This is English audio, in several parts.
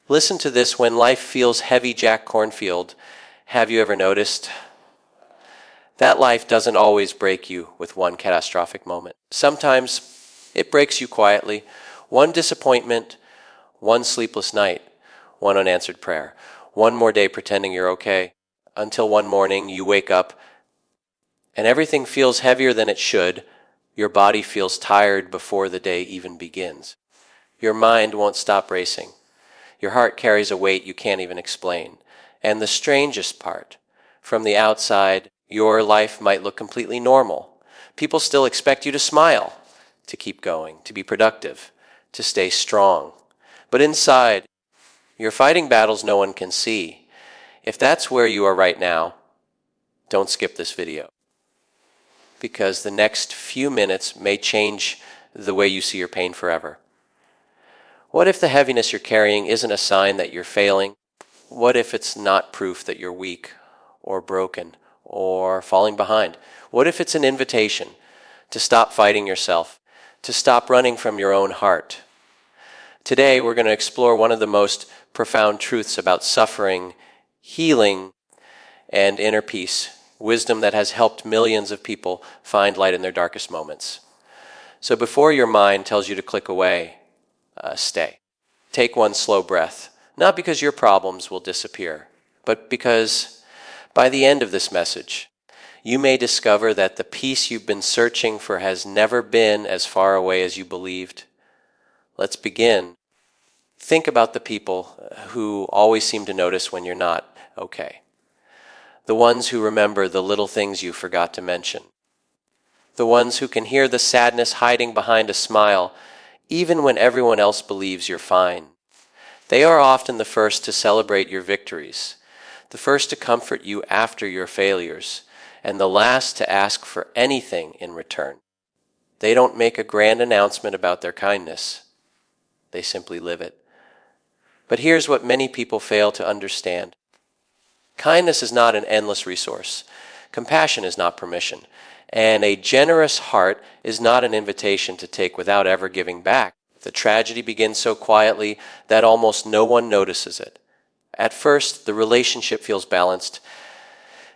Listen to this when life feels heavy, Jack Kornfield. Have you ever noticed? That life doesn't always break you with one catastrophic moment. Sometimes it breaks you quietly. One disappointment, one sleepless night, one unanswered prayer, one more day pretending you're okay, until one morning you wake up and everything feels heavier than it should. Your body feels tired before the day even begins. Your mind won't stop racing. Your heart carries a weight you can't even explain. And the strangest part, from the outside, your life might look completely normal. People still expect you to smile, to keep going, to be productive, to stay strong. But inside, you're fighting battles no one can see. If that's where you are right now, don't skip this video, because the next few minutes may change the way you see your pain forever. What if the heaviness you're carrying isn't a sign that you're failing? What if it's not proof that you're weak or broken or falling behind? What if it's an invitation to stop fighting yourself, to stop running from your own heart? Today, we're going to explore one of the most profound truths about suffering, healing, and inner peace, wisdom that has helped millions of people find light in their darkest moments. So before your mind tells you to click away, stay. Take one slow breath, not because your problems will disappear, but because by the end of this message, you may discover that the peace you've been searching for has never been as far away as you believed. Let's begin. Think about the people who always seem to notice when you're not okay. The ones who remember the little things you forgot to mention. The ones who can hear the sadness hiding behind a smile, even when everyone else believes you're fine. They are often the first to celebrate your victories, the first to comfort you after your failures, and the last to ask for anything in return. They don't make a grand announcement about their kindness. They simply live it. But here's what many people fail to understand. Kindness is not an endless resource. Compassion is not permission. And a generous heart is not an invitation to take without ever giving back. The tragedy begins so quietly that almost no one notices it. At first, the relationship feels balanced.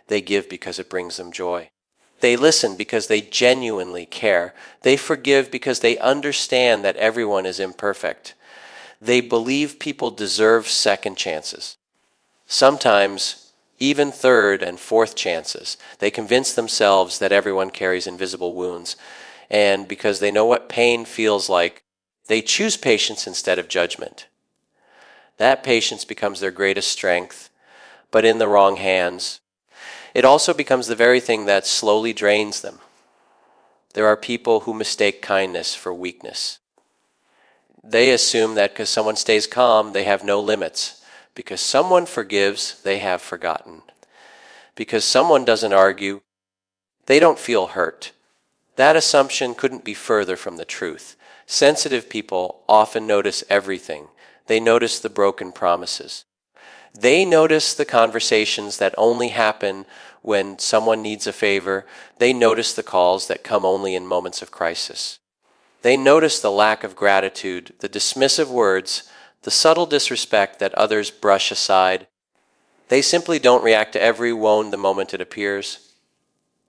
They give because it brings them joy. They listen because they genuinely care. They forgive because they understand that everyone is imperfect. They believe people deserve second chances. Sometimes even third and fourth chances. They convince themselves that everyone carries invisible wounds. And because they know what pain feels like, they choose patience instead of judgment. That patience becomes their greatest strength, but in the wrong hands. It also becomes the very thing that slowly drains them. There are people who mistake kindness for weakness. They assume that because someone stays calm, they have no limits. Because someone forgives, they have forgotten. Because someone doesn't argue, they don't feel hurt. That assumption couldn't be further from the truth. Sensitive people often notice everything. They notice the broken promises. They notice the conversations that only happen when someone needs a favor. They notice the calls that come only in moments of crisis. They notice the lack of gratitude, the dismissive words, the subtle disrespect that others brush aside. They simply don't react to every wound the moment it appears.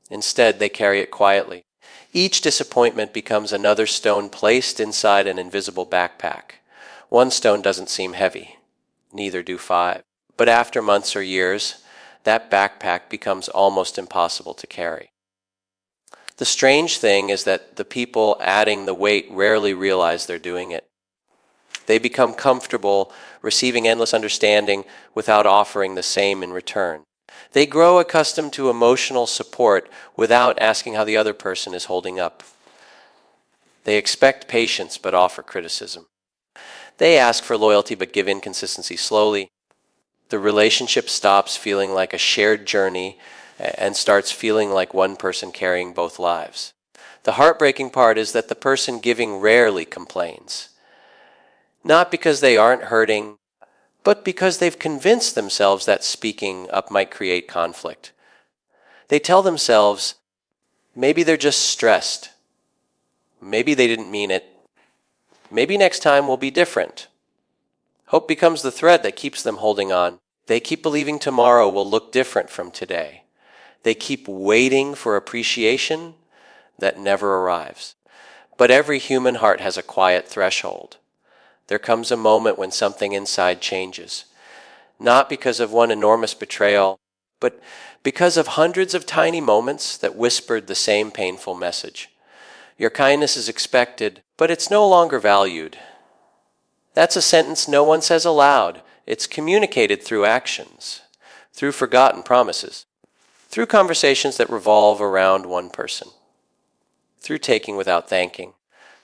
Instead, they carry it quietly. Each disappointment becomes another stone placed inside an invisible backpack. One stone doesn't seem heavy, neither do 5. But after months or years, that backpack becomes almost impossible to carry. The strange thing is that the people adding the weight rarely realize they're doing it. They become comfortable receiving endless understanding without offering the same in return. They grow accustomed to emotional support without asking how the other person is holding up. They expect patience but offer criticism. They ask for loyalty but give inconsistency slowly. The relationship stops feeling like a shared journey and starts feeling like one person carrying both lives. The heartbreaking part is that the person giving rarely complains. Not because they aren't hurting, but because they've convinced themselves that speaking up might create conflict. They tell themselves, maybe they're just stressed. Maybe they didn't mean it. Maybe next time will be different. Hope becomes the thread that keeps them holding on. They keep believing tomorrow will look different from today. They keep waiting for appreciation that never arrives. But every human heart has a quiet threshold. There comes a moment when something inside changes, not because of one enormous betrayal, but because of hundreds of tiny moments that whispered the same painful message. Your kindness is expected, but it's no longer valued. That's a sentence no one says aloud. It's communicated through actions, through forgotten promises, through conversations that revolve around one person, through taking without thanking,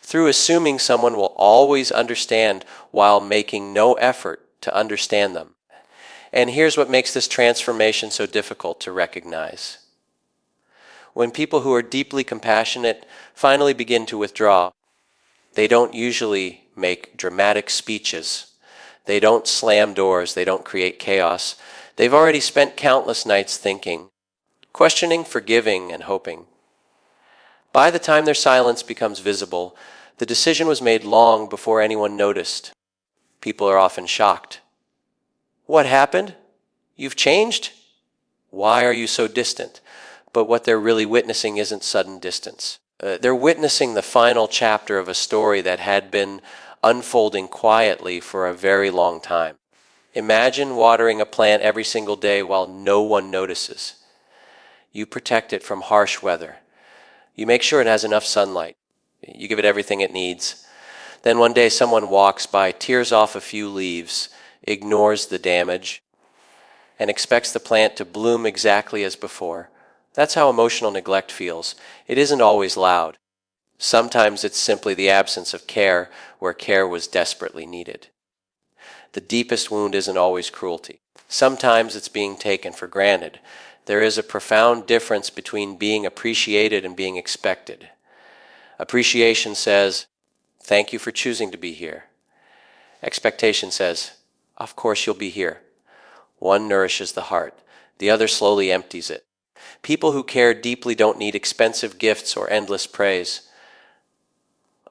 through assuming someone will always understand while making no effort to understand them. And here's what makes this transformation so difficult to recognize. When people who are deeply compassionate finally begin to withdraw, they don't usually make dramatic speeches. They don't slam doors. They don't create chaos. They've already spent countless nights thinking, questioning, forgiving, and hoping. By the time their silence becomes visible, the decision was made long before anyone noticed. People are often shocked. What happened? You've changed? Why are you so distant? But what they're really witnessing isn't sudden distance. They're witnessing the final chapter of a story that had been unfolding quietly for a very long time. Imagine watering a plant every single day while no one notices. You protect it from harsh weather. You make sure it has enough sunlight. You give it everything it needs. Then one day someone walks by, tears off a few leaves, ignores the damage, and expects the plant to bloom exactly as before. That's how emotional neglect feels. It isn't always loud. Sometimes it's simply the absence of care where care was desperately needed. The deepest wound isn't always cruelty. Sometimes it's being taken for granted. There is a profound difference between being appreciated and being expected. Appreciation says, "Thank you for choosing to be here." Expectation says, "Of course you'll be here." One nourishes the heart. The other slowly empties it. People who care deeply don't need expensive gifts or endless praise.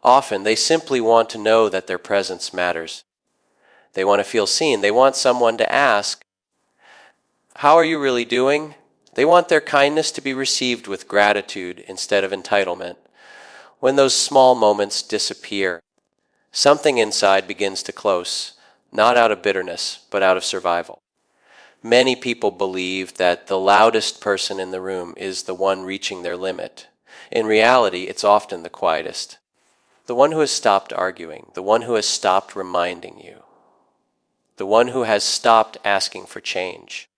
Often, they simply want to know that their presence matters. They want to feel seen. They want someone to ask, "How are you really doing?" They want their kindness to be received with gratitude instead of entitlement. When those small moments disappear, something inside begins to close, not out of bitterness, but out of survival. Many people believe that the loudest person in the room is the one reaching their limit. In reality, it's often the quietest. The one who has stopped arguing, the one who has stopped reminding you, the one who has stopped asking for change.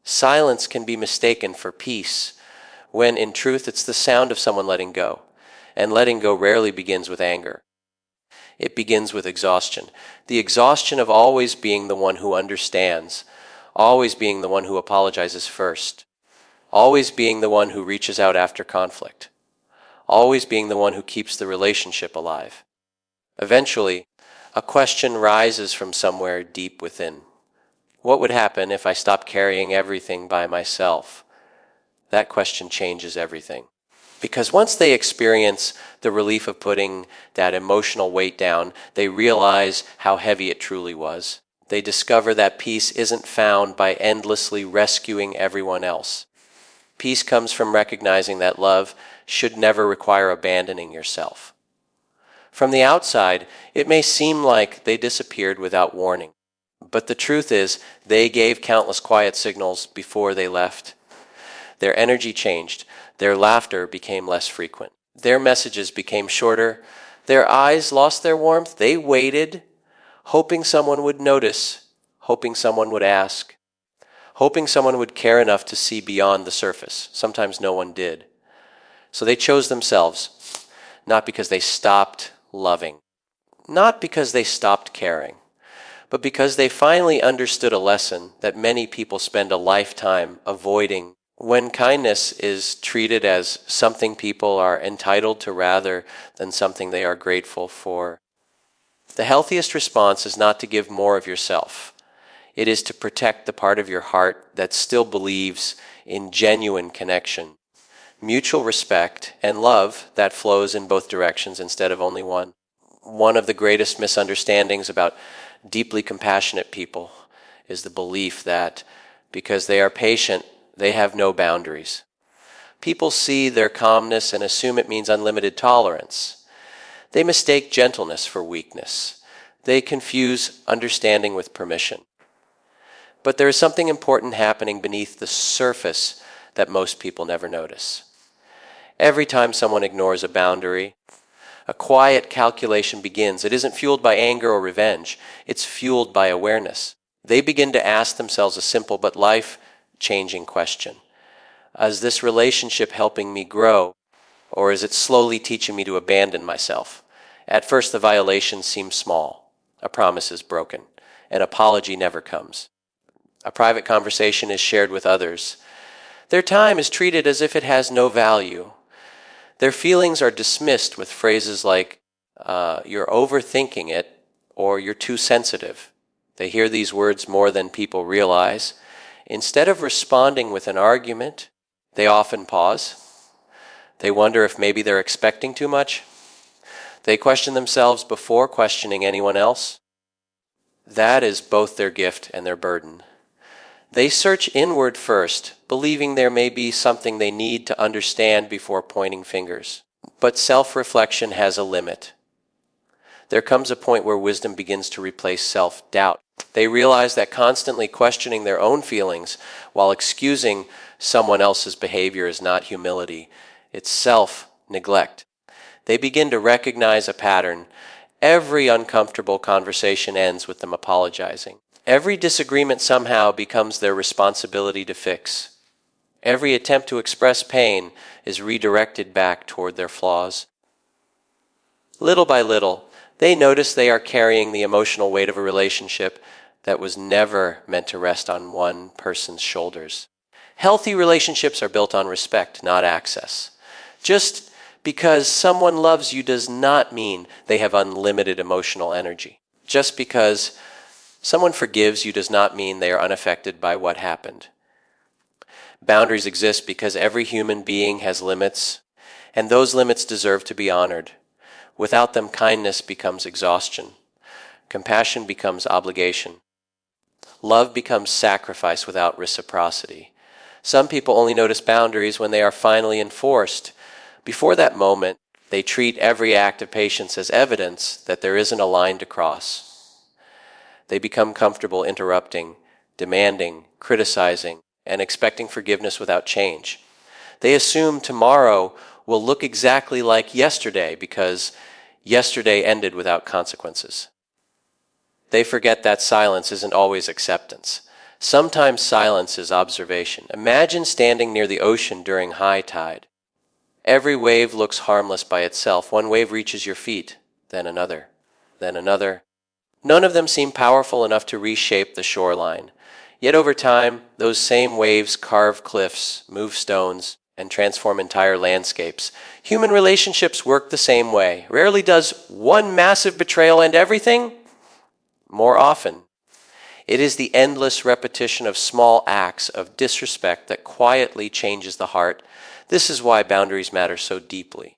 Silence can be mistaken for peace, when in truth it's the sound of someone letting go. And letting go rarely begins with anger. It begins with exhaustion. The exhaustion of always being the one who understands, always being the one who apologizes first, always being the one who reaches out after conflict, always being the one who keeps the relationship alive. Eventually, a question rises from somewhere deep within. What would happen if I stopped carrying everything by myself? That question changes everything. Because once they experience the relief of putting that emotional weight down, they realize how heavy it truly was. They discover that peace isn't found by endlessly rescuing everyone else. Peace comes from recognizing that love should never require abandoning yourself. From the outside, it may seem like they disappeared without warning. But the truth is, they gave countless quiet signals before they left. Their energy changed. Their laughter became less frequent. Their messages became shorter. Their eyes lost their warmth. They waited, hoping someone would notice, hoping someone would ask, hoping someone would care enough to see beyond the surface. Sometimes no one did. So they chose themselves, not because they stopped loving, not because they stopped caring, but because they finally understood a lesson that many people spend a lifetime avoiding. When kindness is treated as something people are entitled to rather than something they are grateful for, the healthiest response is not to give more of yourself. It is to protect the part of your heart that still believes in genuine connection, mutual respect, and love that flows in both directions instead of only one. One of the greatest misunderstandings about Deeply compassionate people is the belief that because they are patient, they have no boundaries. People see their calmness and assume it means unlimited tolerance. They mistake gentleness for weakness. They confuse understanding with permission. But there is something important happening beneath the surface that most people never notice. Every time someone ignores a boundary, a quiet calculation begins. It isn't fueled by anger or revenge. It's fueled by awareness. They begin to ask themselves a simple but life-changing question. Is this relationship helping me grow, or is it slowly teaching me to abandon myself? At first, the violation seems small. A promise is broken. An apology never comes. A private conversation is shared with others. Their time is treated as if it has no value. Their feelings are dismissed with phrases like, you're overthinking it, or you're too sensitive. They hear these words more than people realize. Instead of responding with an argument, they often pause. They wonder if maybe they're expecting too much. They question themselves before questioning anyone else. That is both their gift and their burden. They search inward first, believing there may be something they need to understand before pointing fingers. But self-reflection has a limit. There comes a point where wisdom begins to replace self-doubt. They realize that constantly questioning their own feelings while excusing someone else's behavior is not humility. It's self-neglect. They begin to recognize a pattern. Every uncomfortable conversation ends with them apologizing. Every disagreement somehow becomes their responsibility to fix. Every attempt to express pain is redirected back toward their flaws. Little by little, they notice they are carrying the emotional weight of a relationship that was never meant to rest on one person's shoulders. Healthy relationships are built on respect, not access. Just because someone loves you does not mean they have unlimited emotional energy. Just because someone forgives you does not mean they are unaffected by what happened. Boundaries exist because every human being has limits, and those limits deserve to be honored. Without them, kindness becomes exhaustion. Compassion becomes obligation. Love becomes sacrifice without reciprocity. Some people only notice boundaries when they are finally enforced. Before that moment, they treat every act of patience as evidence that there isn't a line to cross. They become comfortable interrupting, demanding, criticizing, and expecting forgiveness without change. They assume tomorrow will look exactly like yesterday because yesterday ended without consequences. They forget that silence isn't always acceptance. Sometimes silence is observation. Imagine standing near the ocean during high tide. Every wave looks harmless by itself. One wave reaches your feet, then another, then another. None of them seem powerful enough to reshape the shoreline. Yet over time, those same waves carve cliffs, move stones, and transform entire landscapes. Human relationships work the same way. Rarely does one massive betrayal end everything. More often, it is the endless repetition of small acts of disrespect that quietly changes the heart. This is why boundaries matter so deeply.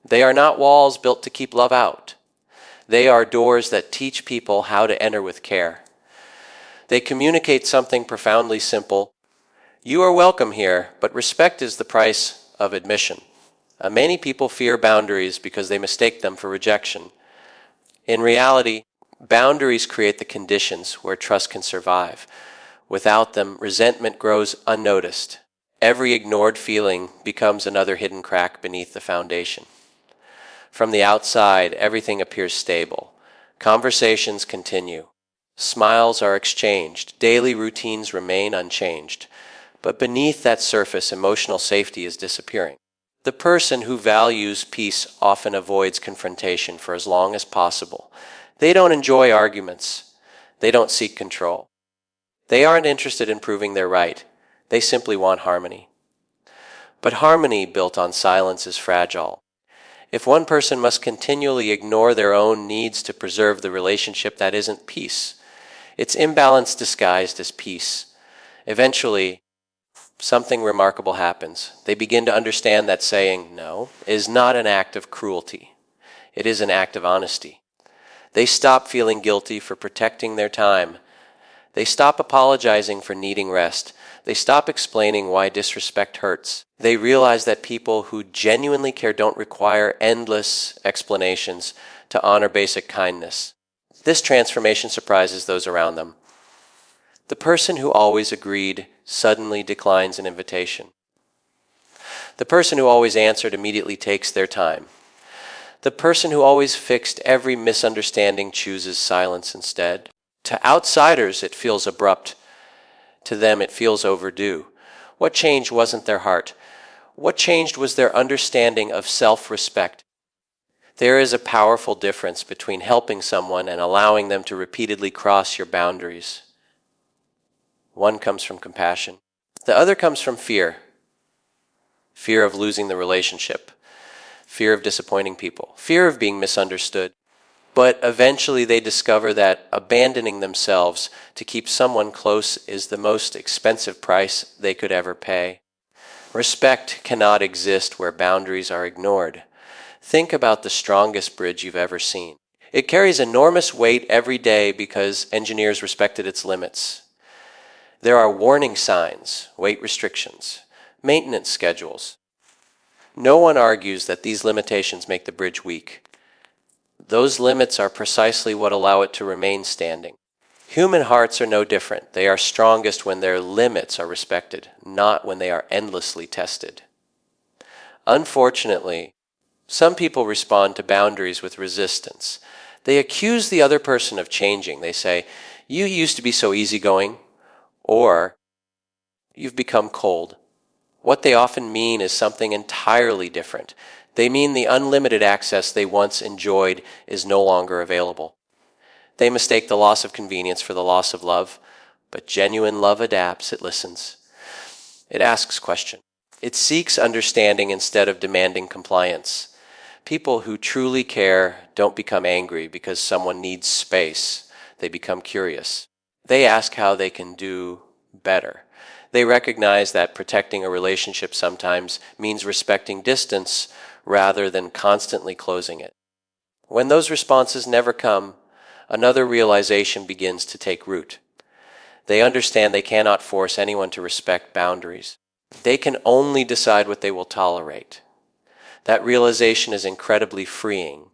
They are not walls built to keep love out. They are doors that teach people how to enter with care. They communicate something profoundly simple. You are welcome here, but respect is the price of admission. Many people fear boundaries because they mistake them for rejection. In reality, boundaries create the conditions where trust can survive. Without them, resentment grows unnoticed. Every ignored feeling becomes another hidden crack beneath the foundation. From the outside, everything appears stable. Conversations continue. Smiles are exchanged. Daily routines remain unchanged. But beneath that surface, emotional safety is disappearing. The person who values peace often avoids confrontation for as long as possible. They don't enjoy arguments. They don't seek control. They aren't interested in proving they're right. They simply want harmony. But harmony built on silence is fragile. If one person must continually ignore their own needs to preserve the relationship, that isn't peace. It's imbalance disguised as peace. Eventually, something remarkable happens. They begin to understand that saying no is not an act of cruelty. It is an act of honesty. They stop feeling guilty for protecting their time. They stop apologizing for needing rest. They stop explaining why disrespect hurts. They realize that people who genuinely care don't require endless explanations to honor basic kindness. This transformation surprises those around them. The person who always agreed suddenly declines an invitation. The person who always answered immediately takes their time. The person who always fixed every misunderstanding chooses silence instead. To outsiders, it feels abrupt. To them, it feels overdue. What changed wasn't their heart. What changed was their understanding of self-respect. There is a powerful difference between helping someone and allowing them to repeatedly cross your boundaries. One comes from compassion. The other comes from fear. Fear of losing the relationship. Fear of disappointing people. Fear of being misunderstood. But eventually they discover that abandoning themselves to keep someone close is the most expensive price they could ever pay. Respect cannot exist where boundaries are ignored. Think about the strongest bridge you've ever seen. It carries enormous weight every day because engineers respected its limits. There are warning signs, weight restrictions, maintenance schedules. No one argues that these limitations make the bridge weak. Those limits are precisely what allow it to remain standing. Human hearts are no different. They are strongest when their limits are respected, not when they are endlessly tested. Unfortunately, some people respond to boundaries with resistance. They accuse the other person of changing. They say, "You used to be so easygoing," or "You've become cold." What they often mean is something entirely different. They mean the unlimited access they once enjoyed is no longer available. They mistake the loss of convenience for the loss of love, but genuine love adapts, it listens. It asks questions. It seeks understanding instead of demanding compliance. People who truly care don't become angry because someone needs space. They become curious. They ask how they can do better. They recognize that protecting a relationship sometimes means respecting distance rather than constantly closing it. When those responses never come, another realization begins to take root. They understand they cannot force anyone to respect boundaries. They can only decide what they will tolerate. That realization is incredibly freeing.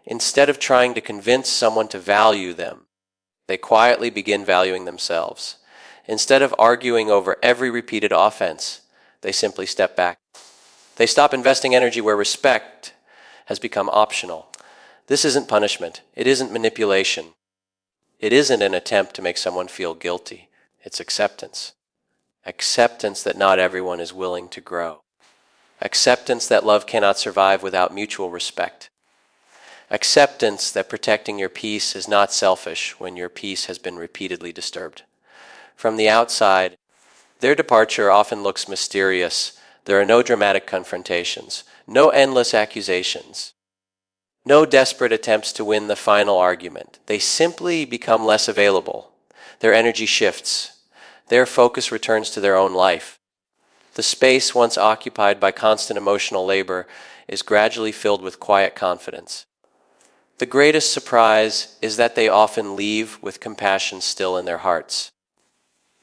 Instead of trying to convince someone to value them, they quietly begin valuing themselves. Instead of arguing over every repeated offense, they simply step back. They stop investing energy where respect has become optional. This isn't punishment. It isn't manipulation. It isn't an attempt to make someone feel guilty. It's acceptance. Acceptance that not everyone is willing to grow. Acceptance that love cannot survive without mutual respect. Acceptance that protecting your peace is not selfish when your peace has been repeatedly disturbed. From the outside, their departure often looks mysterious. There are no dramatic confrontations, no endless accusations, no desperate attempts to win the final argument. They simply become less available. Their energy shifts. Their focus returns to their own life. The space once occupied by constant emotional labor is gradually filled with quiet confidence. The greatest surprise is that they often leave with compassion still in their hearts.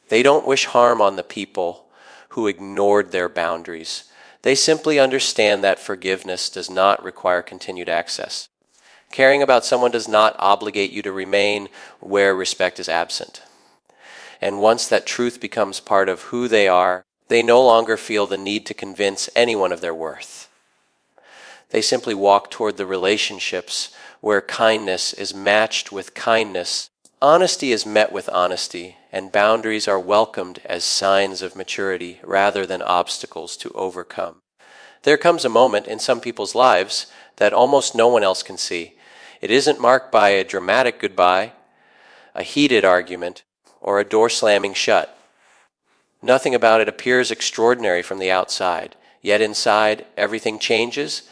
They don't wish harm on the people who ignored their boundaries. They simply understand that forgiveness does not require continued access. Caring about someone does not obligate you to remain where respect is absent. And once that truth becomes part of who they are, they no longer feel the need to convince anyone of their worth. They simply walk toward the relationships where kindness is matched with kindness. Honesty is met with honesty, and boundaries are welcomed as signs of maturity rather than obstacles to overcome. There comes a moment in some people's lives that almost no one else can see. It isn't marked by a dramatic goodbye, a heated argument, or a door slamming shut. Nothing about it appears extraordinary from the outside, yet inside everything changes.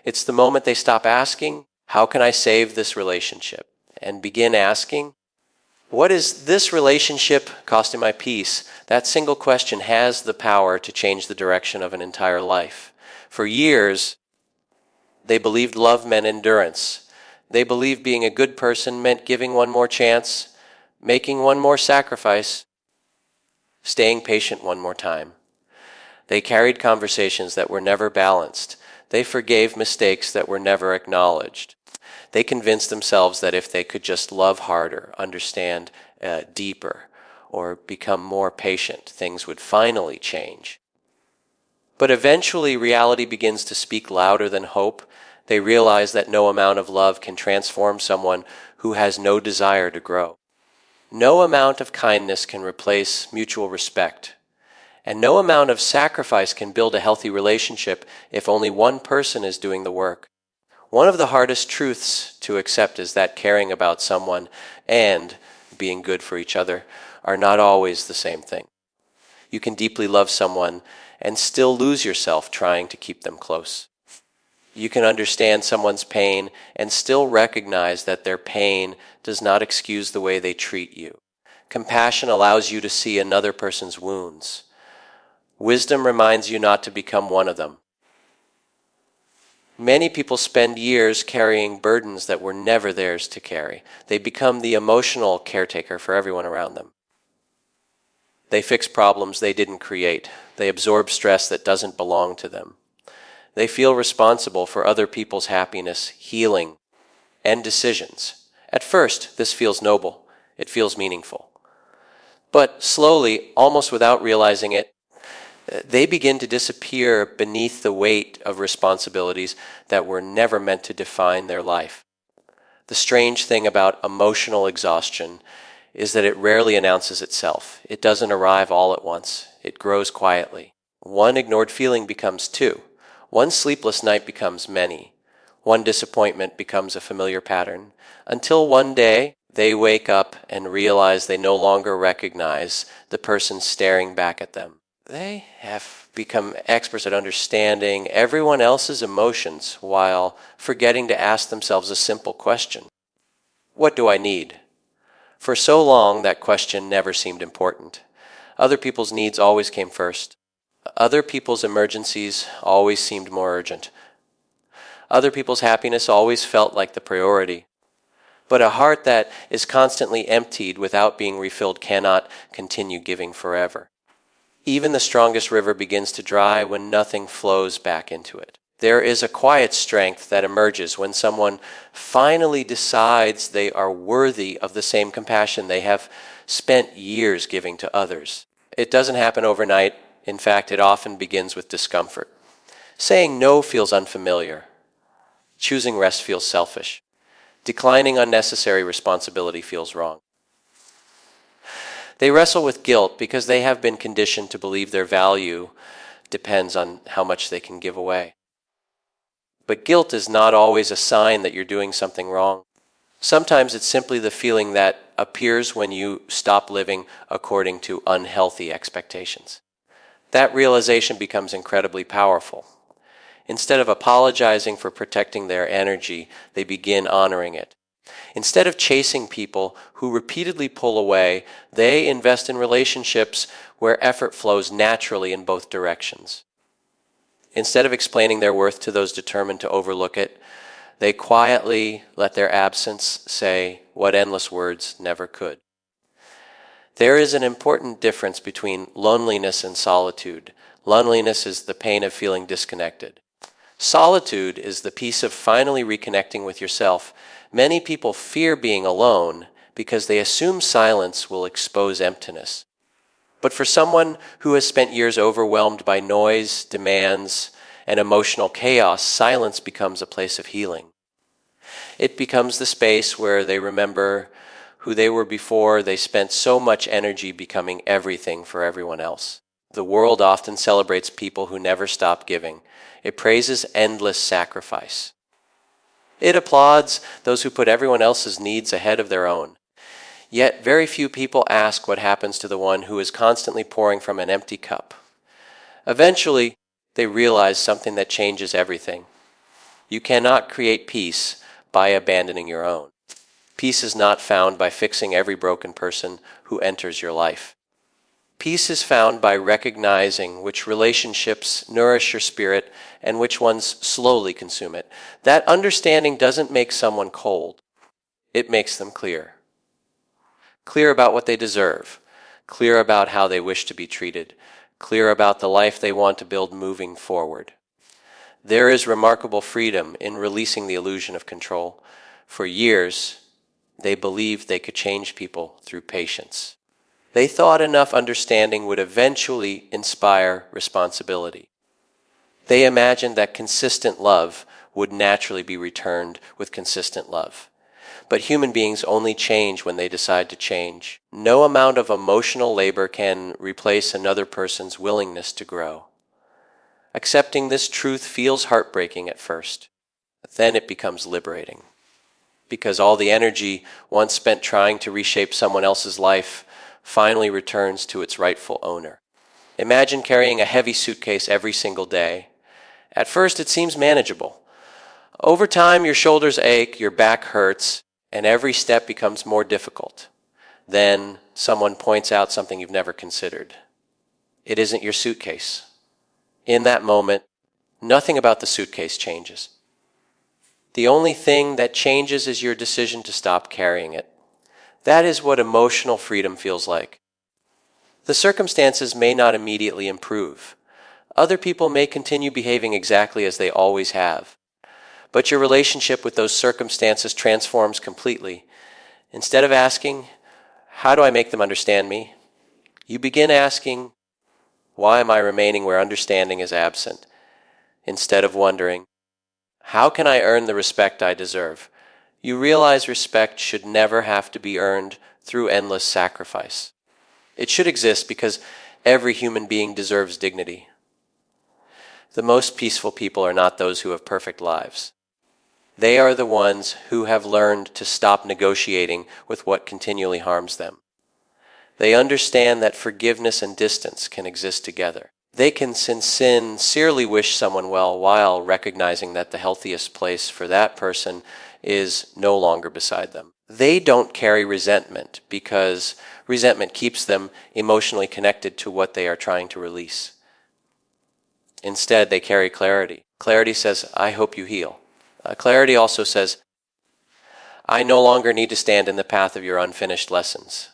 It's the moment they stop asking, "How can I save this relationship?" and begin asking, "What is this relationship costing my peace?" That single question has the power to change the direction of an entire life. For years, they believed love meant endurance. They believed being a good person meant giving one more chance, making one more sacrifice, staying patient one more time. They carried conversations that were never balanced. They forgave mistakes that were never acknowledged. They convinced themselves that if they could just love harder, understand deeper, or become more patient, things would finally change. But eventually, reality begins to speak louder than hope. They realize that no amount of love can transform someone who has no desire to grow. No amount of kindness can replace mutual respect. And no amount of sacrifice can build a healthy relationship if only one person is doing the work. One of the hardest truths to accept is that caring about someone and being good for each other are not always the same thing. You can deeply love someone and still lose yourself trying to keep them close. You can understand someone's pain and still recognize that their pain does not excuse the way they treat you. Compassion allows you to see another person's wounds. Wisdom reminds you not to become one of them. Many people spend years carrying burdens that were never theirs to carry. They become the emotional caretaker for everyone around them. They fix problems they didn't create. They absorb stress that doesn't belong to them. They feel responsible for other people's happiness, healing, and decisions. At first, this feels noble. It feels meaningful. But slowly, almost without realizing it, they begin to disappear beneath the weight of responsibilities that were never meant to define their life. The strange thing about emotional exhaustion is that it rarely announces itself. It doesn't arrive all at once. It grows quietly. One ignored feeling becomes two. One sleepless night becomes many. One disappointment becomes a familiar pattern, until one day they wake up and realize they no longer recognize the person staring back at them. They have become experts at understanding everyone else's emotions while forgetting to ask themselves a simple question. What do I need? For so long, that question never seemed important. Other people's needs always came first. Other people's emergencies always seemed more urgent. Other people's happiness always felt like the priority. But a heart that is constantly emptied without being refilled cannot continue giving forever. Even the strongest river begins to dry when nothing flows back into it. There is a quiet strength that emerges when someone finally decides they are worthy of the same compassion they have spent years giving to others. It doesn't happen overnight. In fact, it often begins with discomfort. Saying no feels unfamiliar. Choosing rest feels selfish. Declining unnecessary responsibility feels wrong. They wrestle with guilt because they have been conditioned to believe their value depends on how much they can give away. But guilt is not always a sign that you're doing something wrong. Sometimes it's simply the feeling that appears when you stop living according to unhealthy expectations. That realization becomes incredibly powerful. Instead of apologizing for protecting their energy, they begin honoring it. Instead of chasing people who repeatedly pull away, they invest in relationships where effort flows naturally in both directions. Instead of explaining their worth to those determined to overlook it, they quietly let their absence say what endless words never could. There is an important difference between loneliness and solitude. Loneliness is the pain of feeling disconnected. Solitude is the peace of finally reconnecting with yourself. Many people fear being alone because they assume silence will expose emptiness. But for someone who has spent years overwhelmed by noise, demands, and emotional chaos, silence becomes a place of healing. It becomes the space where they remember who they were before they spent so much energy becoming everything for everyone else. The world often celebrates people who never stop giving. It praises endless sacrifice. It applauds those who put everyone else's needs ahead of their own. Yet very few people ask what happens to the one who is constantly pouring from an empty cup. Eventually, they realize something that changes everything. You cannot create peace by abandoning your own. Peace is not found by fixing every broken person who enters your life. Peace is found by recognizing which relationships nourish your spirit and which ones slowly consume it. That understanding doesn't make someone cold. It makes them clear. Clear about what they deserve. Clear about how they wish to be treated. Clear about the life they want to build moving forward. There is remarkable freedom in releasing the illusion of control. For years, they believed they could change people through patience. They thought enough understanding would eventually inspire responsibility. They imagined that consistent love would naturally be returned with consistent love. But human beings only change when they decide to change. No amount of emotional labor can replace another person's willingness to grow. Accepting this truth feels heartbreaking at first, but then it becomes liberating. Because all the energy once spent trying to reshape someone else's life finally returns to its rightful owner. Imagine carrying a heavy suitcase every single day. At first, it seems manageable. Over time, your shoulders ache, your back hurts, and every step becomes more difficult. Then someone points out something you've never considered. It isn't your suitcase. In that moment, nothing about the suitcase changes. The only thing that changes is your decision to stop carrying it. That is what emotional freedom feels like. The circumstances may not immediately improve. Other people may continue behaving exactly as they always have. But your relationship with those circumstances transforms completely. Instead of asking, how do I make them understand me? You begin asking, why am I remaining where understanding is absent? Instead of wondering, how can I earn the respect I deserve? You realize respect should never have to be earned through endless sacrifice. It should exist because every human being deserves dignity. The most peaceful people are not those who have perfect lives. They are the ones who have learned to stop negotiating with what continually harms them. They understand that forgiveness and distance can exist together. They can sincerely wish someone well while recognizing that the healthiest place for that person is no longer beside them. They don't carry resentment because resentment keeps them emotionally connected to what they are trying to release. Instead, they carry clarity. Clarity says, I hope you heal. Clarity also says, I no longer need to stand in the path of your unfinished lessons.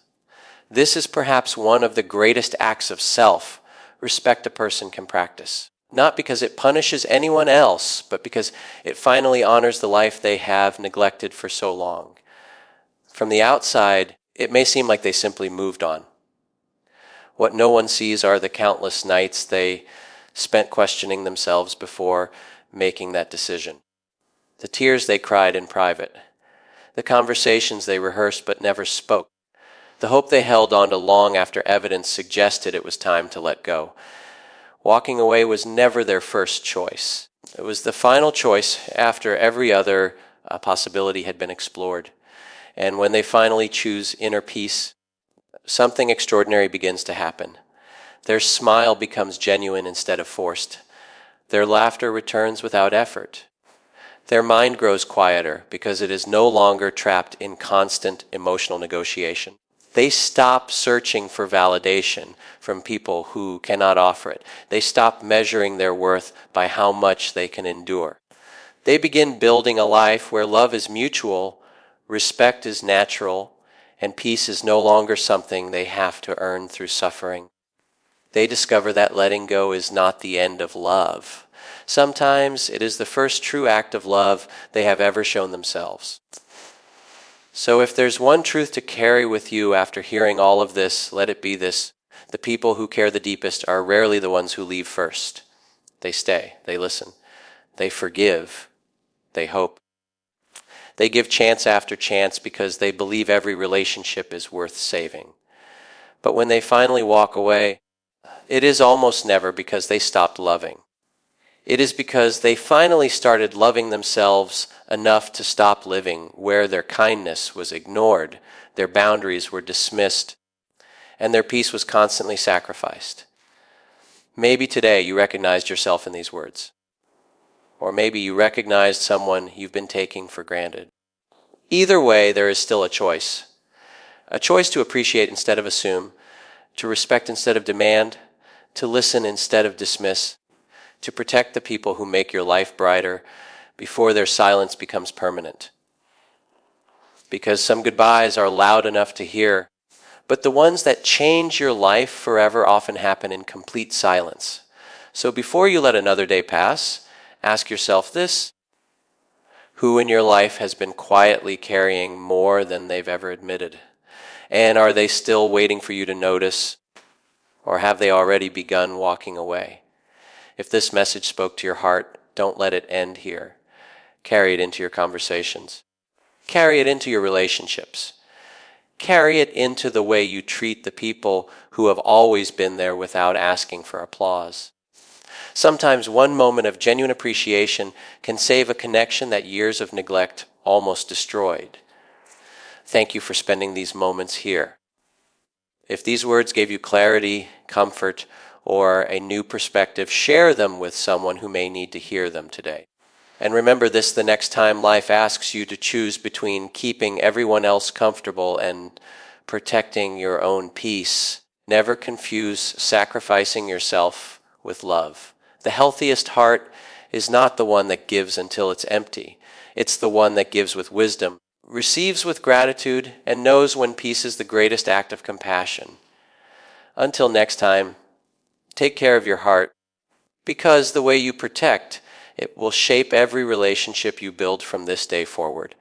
This is perhaps one of the greatest acts of self-respect a person can practice. Not because it punishes anyone else, but because it finally honors the life they have neglected for so long. From the outside, it may seem like they simply moved on. What no one sees are the countless nights they spent questioning themselves before making that decision. The tears they cried in private. The conversations they rehearsed but never spoke. The hope they held on to long after evidence suggested it was time to let go. Walking away was never their first choice. It was the final choice after every other possibility had been explored. And when they finally choose inner peace, something extraordinary begins to happen. Their smile becomes genuine instead of forced. Their laughter returns without effort. Their mind grows quieter because it is no longer trapped in constant emotional negotiation. They stop searching for validation from people who cannot offer it. They stop measuring their worth by how much they can endure. They begin building a life where love is mutual, respect is natural, and peace is no longer something they have to earn through suffering. They discover that letting go is not the end of love. Sometimes it is the first true act of love they have ever shown themselves. So if there's one truth to carry with you after hearing all of this, let it be this. The people who care the deepest are rarely the ones who leave first. They stay, they listen, they forgive, they hope. They give chance after chance because they believe every relationship is worth saving. But when they finally walk away, it is almost never because they stopped loving. It is because they finally started loving themselves enough to stop living where their kindness was ignored, their boundaries were dismissed, and their peace was constantly sacrificed. Maybe today you recognized yourself in these words. Or maybe you recognized someone you've been taking for granted. Either way, there is still a choice. A choice to appreciate instead of assume, to respect instead of demand, to listen instead of dismiss, to protect the people who make your life brighter before their silence becomes permanent. Because some goodbyes are loud enough to hear, but the ones that change your life forever often happen in complete silence. So before you let another day pass, ask yourself this: who in your life has been quietly carrying more than they've ever admitted? And are they still waiting for you to notice, or have they already begun walking away? If this message spoke to your heart, don't let it end here. Carry it into your conversations. Carry it into your relationships. Carry it into the way you treat the people who have always been there without asking for applause. Sometimes one moment of genuine appreciation can save a connection that years of neglect almost destroyed. Thank you for spending these moments here. If these words gave you clarity, comfort, or a new perspective, share them with someone who may need to hear them today. And remember this the next time life asks you to choose between keeping everyone else comfortable and protecting your own peace. Never confuse sacrificing yourself with love. The healthiest heart is not the one that gives until it's empty. It's the one that gives with wisdom, receives with gratitude, and knows when peace is the greatest act of compassion. Until next time, take care of your heart, because the way you protect, it will shape every relationship you build from this day forward.